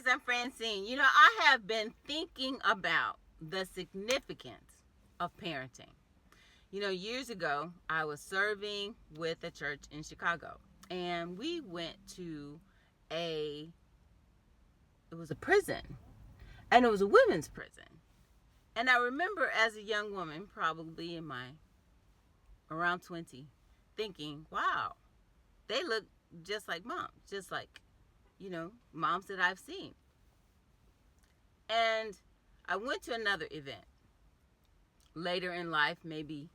I'm Francine. I have been thinking about the significance of parenting. Years ago, I was serving with a church in Chicago, and we went to a it was a prison, and it was a women's prison. And I remember as a young woman, probably in my around 20, thinking, "Wow, they look just like moms, just like, moms that I've seen." And I went to another event later in life, maybe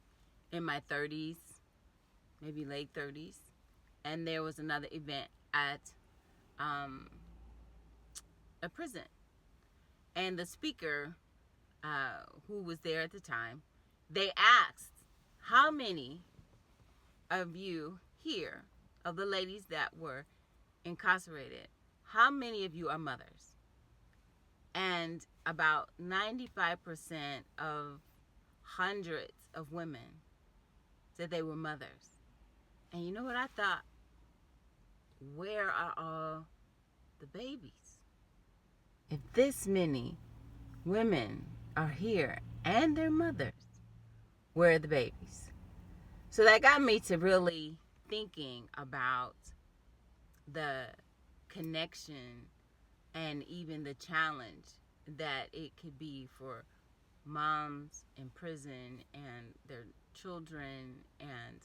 in my 30s, maybe late 30s. And there was another event at um, a prison. And the speaker, who was there at the time, they asked, "How many of you here, of the ladies that were incarcerated, how many of you are mothers?" And about 95% of hundreds of women said they were mothers. And you know what I thought? Where are all the babies? If this many women are here and their mothers, where are the babies? So that got me to really thinking about the connection and even the challenge that it could be for moms in prison and their children and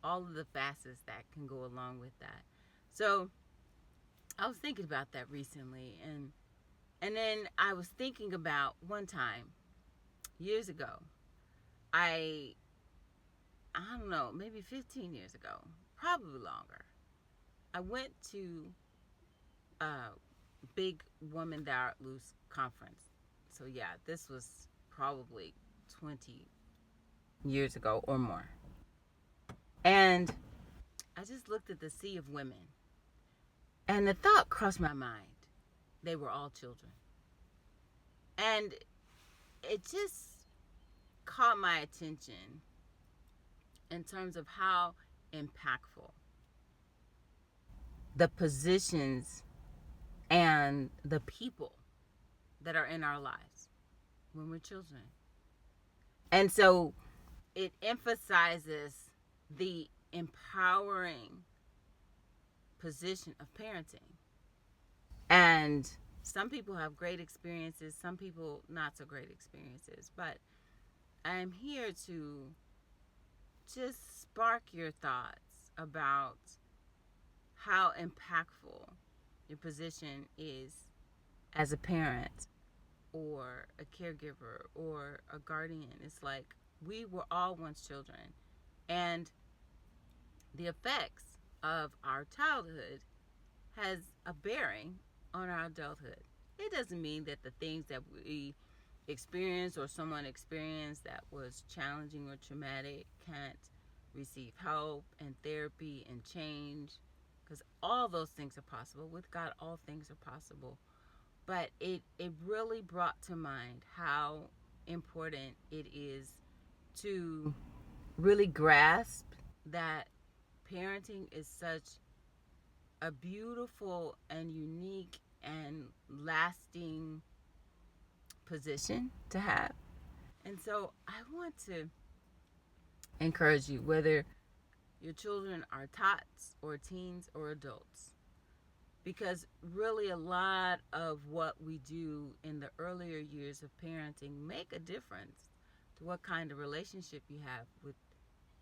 all of the facets that can go along with that. So I was thinking about that recently, and then I was thinking about one time years ago. I I don't know, maybe 15 years ago, probably longer. I went to a big Woman Thou Art Loose conference. So yeah, this was probably 20 years ago or more. And I just looked at the sea of women, and the thought crossed my mind. They were all children. And it just caught my attention in terms of how impactful the positions and the people that are in our lives when we're children. And so it emphasizes the empowering position of parenting. And some people have great experiences, some people not so great experiences. But I'm here to just spark your thoughts about how impactful your position is as a parent or a caregiver or a guardian. It's like we were all once children, and the effects of our childhood has a bearing on our adulthood. It doesn't mean that the things that we experience or someone experienced that was challenging or traumatic can't receive help and therapy and change, because all those things are possible. With God, all things are possible. But it really brought to mind how important it is to really grasp that parenting is such a beautiful and unique and lasting position to have. And so I want to encourage you, whether your children are tots or teens or adults, because really a lot of what we do in the earlier years of parenting make a difference to what kind of relationship you have with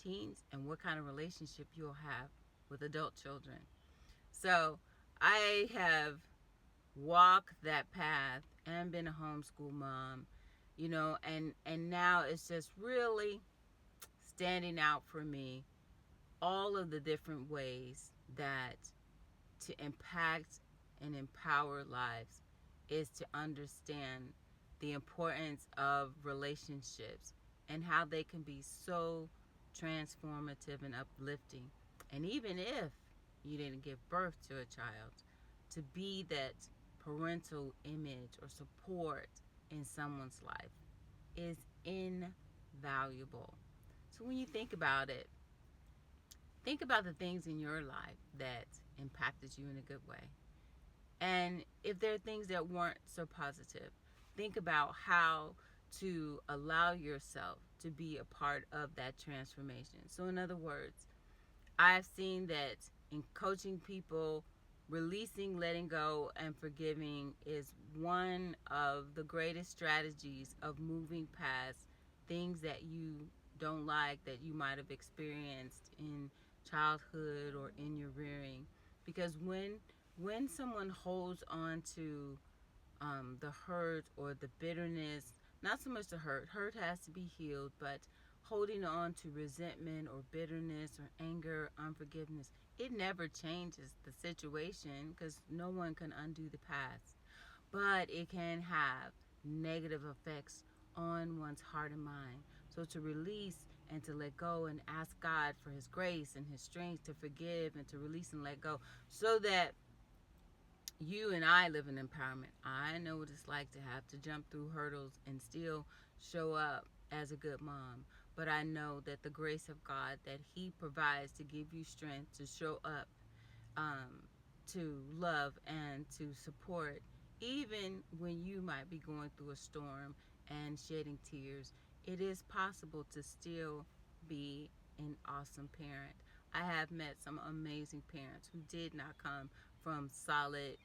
teens and what kind of relationship you'll have with adult children. So I have walked that path and been a homeschool mom, and now it's just really standing out for me all of the different ways that to impact and empower lives is to understand the importance of relationships and how they can be so transformative and uplifting. And even if you didn't give birth to a child, to be that parental image or support in someone's life is invaluable. So when you think about it, think about the things in your life that impacted you in a good way. And if there are things that weren't so positive, think about how to allow yourself to be a part of that transformation. So, in other words, I've seen that in coaching people, releasing, letting go, and forgiving is one of the greatest strategies of moving past things that you don't like, that you might have experienced in childhood or in your rearing. Because when someone holds on to the hurt or the bitterness, not so much the hurt has to be healed, but holding on to resentment or bitterness or anger, unforgiveness, it never changes the situation because no one can undo the past. But it can have negative effects on one's heart and mind. So to release and to let go and ask God for His grace and His strength to forgive and to release and let go, so that you and I live in empowerment. I know what it's like to have to jump through hurdles and still show up as a good mom. But I know that the grace of God that He provides to give you strength to show up, um, to love and to support, even when you might be going through a storm and shedding tears, it is possible to still be an awesome parent. I have met some amazing parents who did not come from solid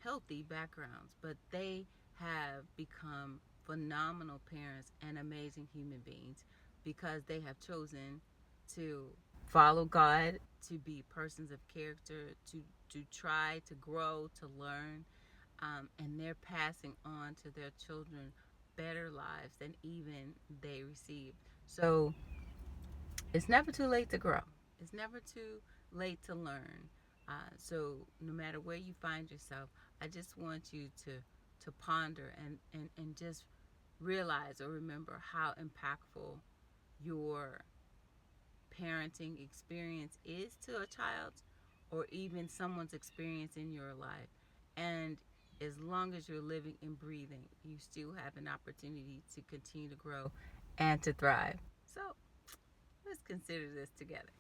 healthy backgrounds, but they have become phenomenal parents and amazing human beings because they have chosen to follow God, to be persons of character, to try to grow, to learn, and they're passing on to their children better lives than even they received. So it's never too late to grow. It's never too late to learn. So no matter where you find yourself, I just want you to ponder and just realize or remember how impactful your parenting experience is to a child or even someone's experience in your life. And as long as you're living and breathing, you still have an opportunity to continue to grow and to thrive. So let's consider this together.